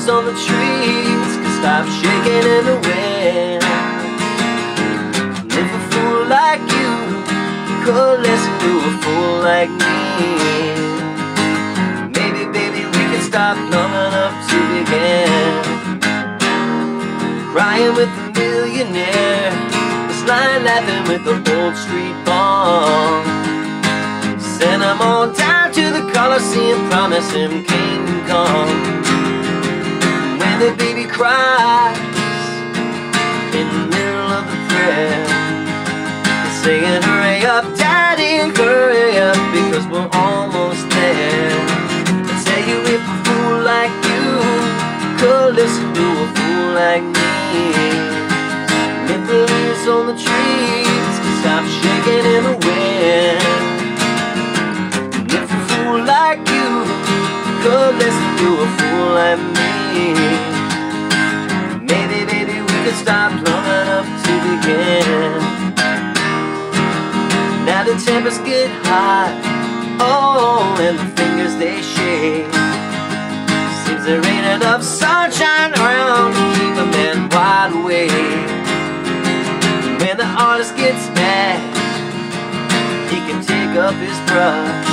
leaves on the trees can stop shaking in the wind. And if a fool like you could listen to a fool like me, maybe, baby, we can stop long enough to begin. Crying with the millionaire, this line laughing with the old street ball. Send him on down to the Coliseum, promise him King Kong. When the baby cries in the middle of the prayer, they're saying, hurry up, daddy, hurry up, because we're almost there. I tell you, if a fool like you could listen to a fool like me, if the leaves on the trees can stop shaking in the wind, and if a fool like you could listen to a fool like me, maybe, baby, we could stop long enough to begin. Now the tempers get hot, oh, and the fingers they shake. Seems there ain't enough sunshine around to keep a man wide awake. When the artist gets mad, he can take up his brush.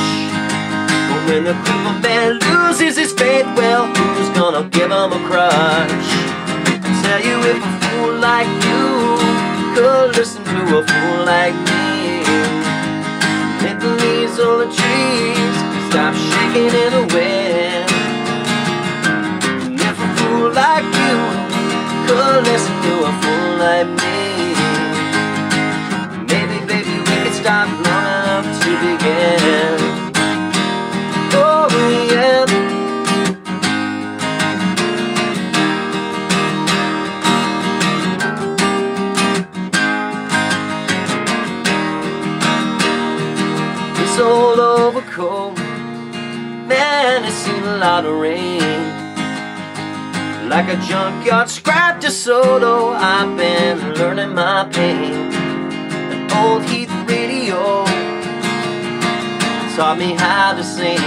But when the crippled man loses his faith, well, who's gonna give him a crush? I tell you, if a fool like you could listen to a fool like me, if the leaves on the trees stop shaking in the wind, and if a fool like you could listen to a fool like me, maybe, baby, we could stop long enough to begin. Oh, yeah. This old overcoat, man, it's seen a lot of rain. Like a junkyard scrap DeSoto, I've been learning my pain. An old Heath radio taught me how to sing.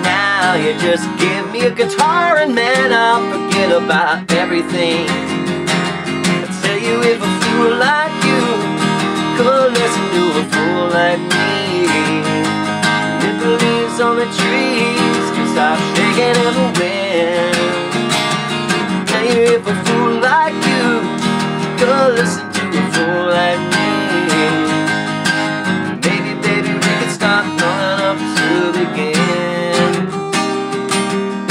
Now you just give me a guitar and man, I'll forget about everything. I tell you, if a fool like you could listen to a fool like me, if the leaves on the trees can stop shaking in the wind, tell you, if a fool like you could listen to a fool like me, maybe, baby, we could stop long enough to begin.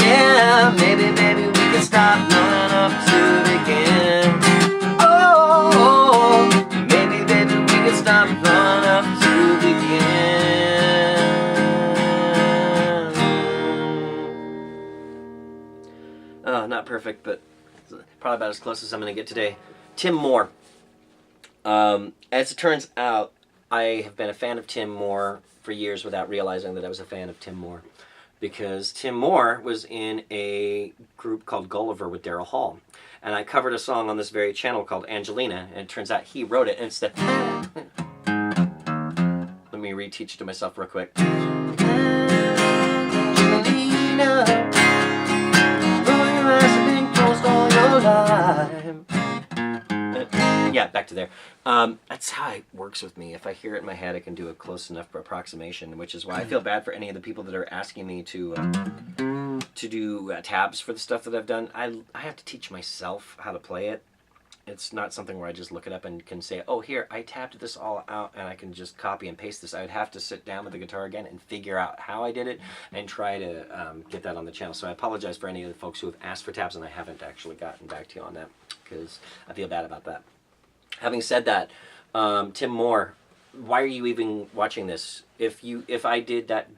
Yeah, maybe, baby, we could stop long enough to begin. Oh, maybe, baby, we could stop long enough to begin. Oh, not perfect, but probably about as close as I'm going to get today. Tim Moore. As it turns out, I have been a fan of Tim Moore for years without realizing that I was a fan of Tim Moore, because Tim Moore was in a group called Gulliver with Daryl Hall, and I covered a song on this very channel called Angelina, and it turns out he wrote it, and it's the... Let me reteach it to myself real quick. Angelina, though your eyes have been closed all your life. Yeah, back to there. That's how it works with me. If I hear it in my head, I can do a close enough approximation, which is why I feel bad for any of the people that are asking me to do tabs for the stuff that I've done. I have to teach myself how to play it. It's not something where I just look it up and can say, oh, here, I tapped this all out and I can just copy and paste this. I would have to sit down with the guitar again and figure out how I did it and try to get that on the channel. So I apologize for any of the folks who have asked for tabs and I haven't actually gotten back to you on that, because I feel bad about that. Having said that, Tim Moore, why are you even watching this? If I did that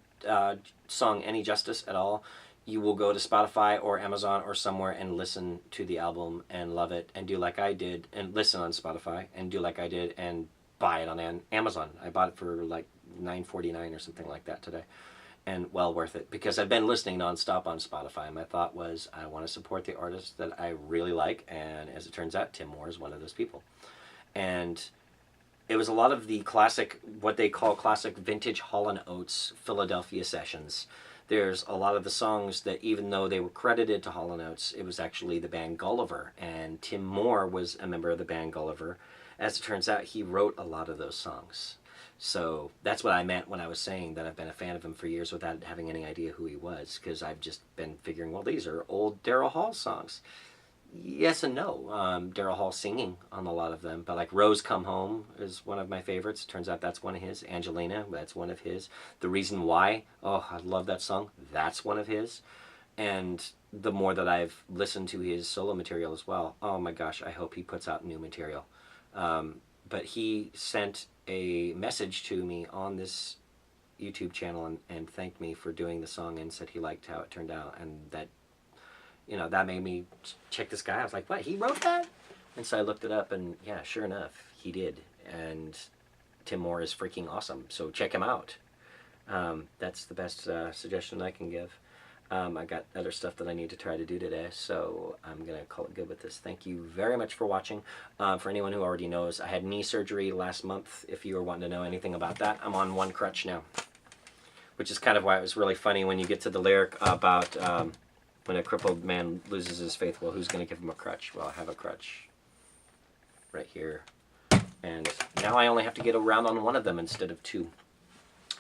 song any justice at all, you will go to Spotify or Amazon or somewhere and listen to the album and love it and do like I did, and listen on Spotify and do like I did and buy it on Amazon. I bought it for like $9.49 or something like that today, and well worth it, because I've been listening nonstop on Spotify. My thought was, I want to support the artists that I really like, and as it turns out, Tim Moore is one of those people. And it was a lot of the classic, what they call classic vintage Hall & Oates Philadelphia sessions there's a lot of the songs that, even though they were credited to Hall & Oates, it was actually the band Gulliver, and Tim Moore was a member of the band Gulliver. As it turns out, he wrote a lot of those songs. So that's what I meant when I was saying that I've been a fan of him for years without having any idea who he was, because I've just been figuring, well, these are old Daryl Hall songs. Yes and no. Daryl Hall singing on a lot of them, but like Rose Come Home is one of my favorites. Turns out that's one of his. Angelina, that's one of his. The Reason Why, oh, I love that song. That's one of his. And the more that I've listened to his solo material as well, oh my gosh, I hope he puts out new material. But he sent a message to me on this YouTube channel and thanked me for doing the song and said he liked how it turned out, and that, you know, that made me check this guy. I was like, what, he wrote that? And so I looked it up, and yeah, sure enough, he did. And Tim Moore is freaking awesome, so check him out. That's the best suggestion I can give. I got other stuff that I need to try to do today, so I'm going to call it good with this. Thank you very much for watching. For anyone who already knows, I had knee surgery last month. If you were wanting to know anything about that, I'm on one crutch now, which is kind of why it was really funny when you get to the lyric about when a crippled man loses his faith. Well, who's going to give him a crutch? Well, I have a crutch right here. And now I only have to get around on one of them instead of two,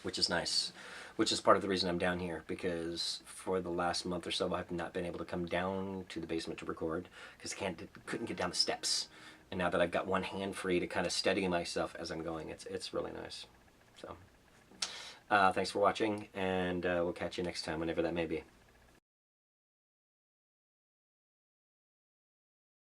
which is nice. Which is part of the reason I'm down here, because for the last month or so I've not been able to come down to the basement to record because I couldn't get down the steps. And now that I've got one hand free to kind of steady myself as I'm going, it's really nice. So thanks for watching, and we'll catch you next time, whenever that may be.